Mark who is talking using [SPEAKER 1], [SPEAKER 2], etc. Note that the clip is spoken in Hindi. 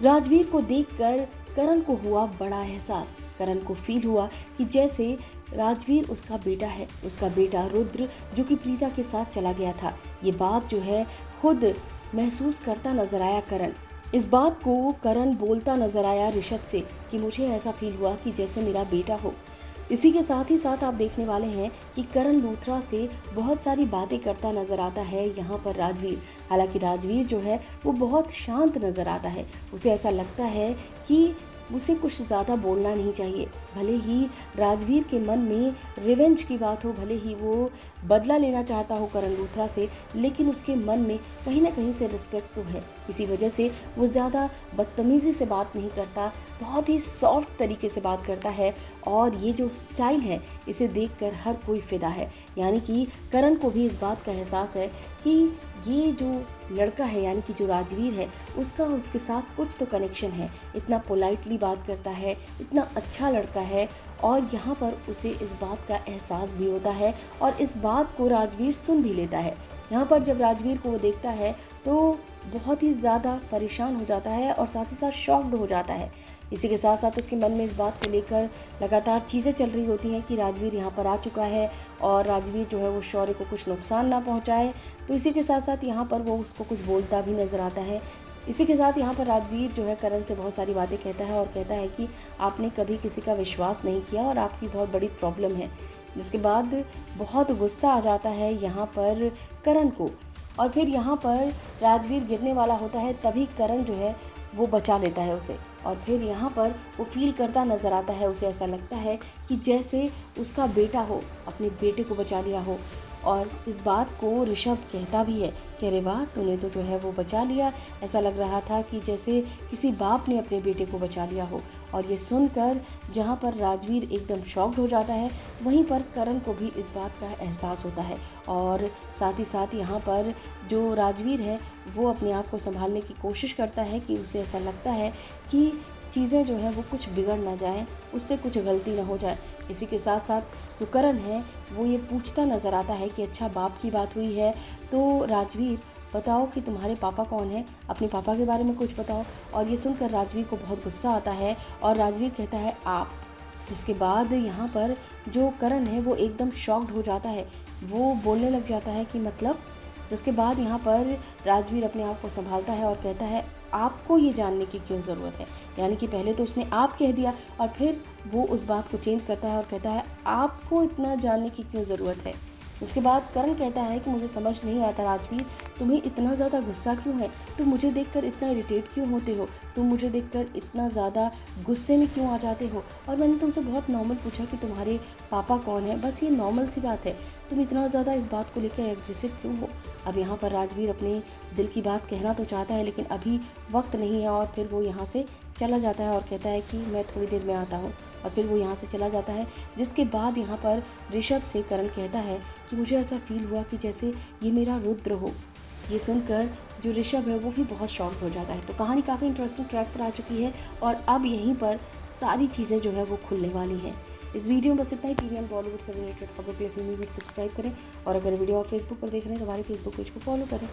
[SPEAKER 1] राजवीर को देखकर करण को हुआ बड़ा एहसास। करण को फील हुआ कि जैसे राजवीर उसका बेटा है, उसका बेटा रुद्र जो कि प्रीता के साथ चला गया था। ये बात जो है खुद महसूस करता नजर आया करण। इस बात को करण बोलता नजर आया ऋषभ से कि मुझे ऐसा फील हुआ कि जैसे मेरा बेटा हो। इसी के साथ ही साथ आप देखने वाले हैं कि करण लूथरा से बहुत सारी बातें करता नजर आता है यहाँ पर राजवीर। हालांकि राजवीर जो है वो बहुत शांत नजर आता है। उसे ऐसा लगता है कि उसे कुछ ज़्यादा बोलना नहीं चाहिए। भले ही राजवीर के मन में रिवेंज की बात हो, भले ही वो बदला लेना चाहता हो करण लूथरा से, लेकिन उसके मन में कहीं ना कहीं से रिस्पेक्ट तो है। इसी वजह से वो ज़्यादा बदतमीज़ी से बात नहीं करता, बहुत ही सॉफ्ट तरीके से बात करता है। और ये जो स्टाइल है इसे देखकर हर कोई फिदा है। यानी कि करण को भी इस बात का एहसास है कि ये जो लड़का है यानी कि जो राजवीर है उसका उसके साथ कुछ तो कनेक्शन है। इतना पोलाइटली बात करता है, इतना अच्छा लड़का है, और यहाँ पर उसे इस बात का एहसास भी होता है और इस बात को राजवीर सुन भी लेता है। यहाँ पर जब राजवीर को वो देखता है तो बहुत ही ज़्यादा परेशान हो जाता है और साथ ही साथ शॉक्ड हो जाता है। इसी के साथ साथ उसके मन में इस बात को लेकर लगातार चीज़ें चल रही होती हैं कि राजवीर यहाँ पर आ चुका है और राजवीर जो है वो शौर्य को कुछ नुकसान ना पहुँचाए। तो इसी के साथ साथ यहाँ पर वो उसको कुछ बोलता भी नज़र आता है। इसी के साथ यहाँ पर राजवीर जो है करण से बहुत सारी बातें कहता है और कहता है कि आपने कभी किसी का विश्वास नहीं किया और आपकी बहुत बड़ी प्रॉब्लम है। जिसके बाद बहुत गुस्सा आ जाता है यहाँ पर करण को, और फिर यहाँ पर राजवीर गिरने वाला होता है, तभी करण जो है वो बचा लेता है उसे। और फिर यहाँ पर वो फील करता नज़र आता है, उसे ऐसा लगता है कि जैसे उसका बेटा हो, अपने बेटे को बचा लिया हो। और इस बात को ऋषभ कहता भी है कि अरे वाह, तूने तो जो है वो बचा लिया। ऐसा लग रहा था कि जैसे किसी बाप ने अपने बेटे को बचा लिया हो। और ये सुनकर जहाँ पर राजवीर एकदम शॉक्ड हो जाता है, वहीं पर करण को भी इस बात का एहसास होता है। और साथ ही साथ यहाँ पर जो राजवीर है वो अपने आप को संभालने की कोशिश करता है कि उसे ऐसा लगता है कि चीज़ें जो हैं वो कुछ बिगड़ ना जाएं, उससे कुछ गलती ना हो जाए। इसी के साथ साथ जो करण है वो ये पूछता नज़र आता है कि अच्छा, बाप की बात हुई है तो राजवीर बताओ कि तुम्हारे पापा कौन है, अपने पापा के बारे में कुछ बताओ। और ये सुनकर राजवीर को बहुत गुस्सा आता है और राजवीर कहता है आप। जिसके बाद यहाँ पर जो करण है वो एकदम शॉक्ड हो जाता है, वो बोलने लग जाता है कि मतलब। जिसके बाद यहाँ पर राजवीर अपने आप को संभालता है और कहता है आपको ये जानने की क्यों ज़रूरत है। यानी कि पहले तो उसने आप कह दिया और फिर वो उस बात को चेंज करता है और कहता है आपको इतना जानने की क्यों ज़रूरत है। इसके बाद करण कहता है कि मुझे समझ नहीं आता राजवीर, तुम्हें इतना ज़्यादा गुस्सा क्यों है, तुम मुझे देखकर इतना इरिटेट क्यों होते हो, तुम मुझे देखकर इतना ज़्यादा गुस्से में क्यों आ जाते हो। और मैंने तुमसे बहुत नॉर्मल पूछा कि तुम्हारे पापा कौन है, बस ये नॉर्मल सी बात है, तुम इतना ज़्यादा इस बात को लेकर एग्रेसिव क्यों हो। अब यहाँ पर राजवीर अपने दिल की बात कहना तो चाहता है लेकिन अभी वक्त नहीं है, और फिर वो यहाँ से चला जाता है और कहता है कि मैं थोड़ी देर में आता हूँ। और फिर वो यहाँ से चला जाता है। जिसके बाद यहाँ पर ऋषभ से करण कहता है कि मुझे ऐसा फील हुआ कि जैसे ये मेरा रुद्र हो। ये सुनकर जो ऋषभ है वो भी बहुत शॉक हो जाता है। तो कहानी काफ़ी इंटरेस्टिंग ट्रैक पर आ चुकी है और अब यहीं पर सारी चीज़ें जो है वो खुलने वाली हैं। इस वीडियो में बस इतना ही। टीवी एंड बॉलीवुड से रिलेटेड खबर के लिए फिल्मी वीडियो सब्सक्राइब करें, और अगर वीडियो आप फेसबुक पर देख रहे हैं तो हमारे फेसबुक पेज को फॉलो करें।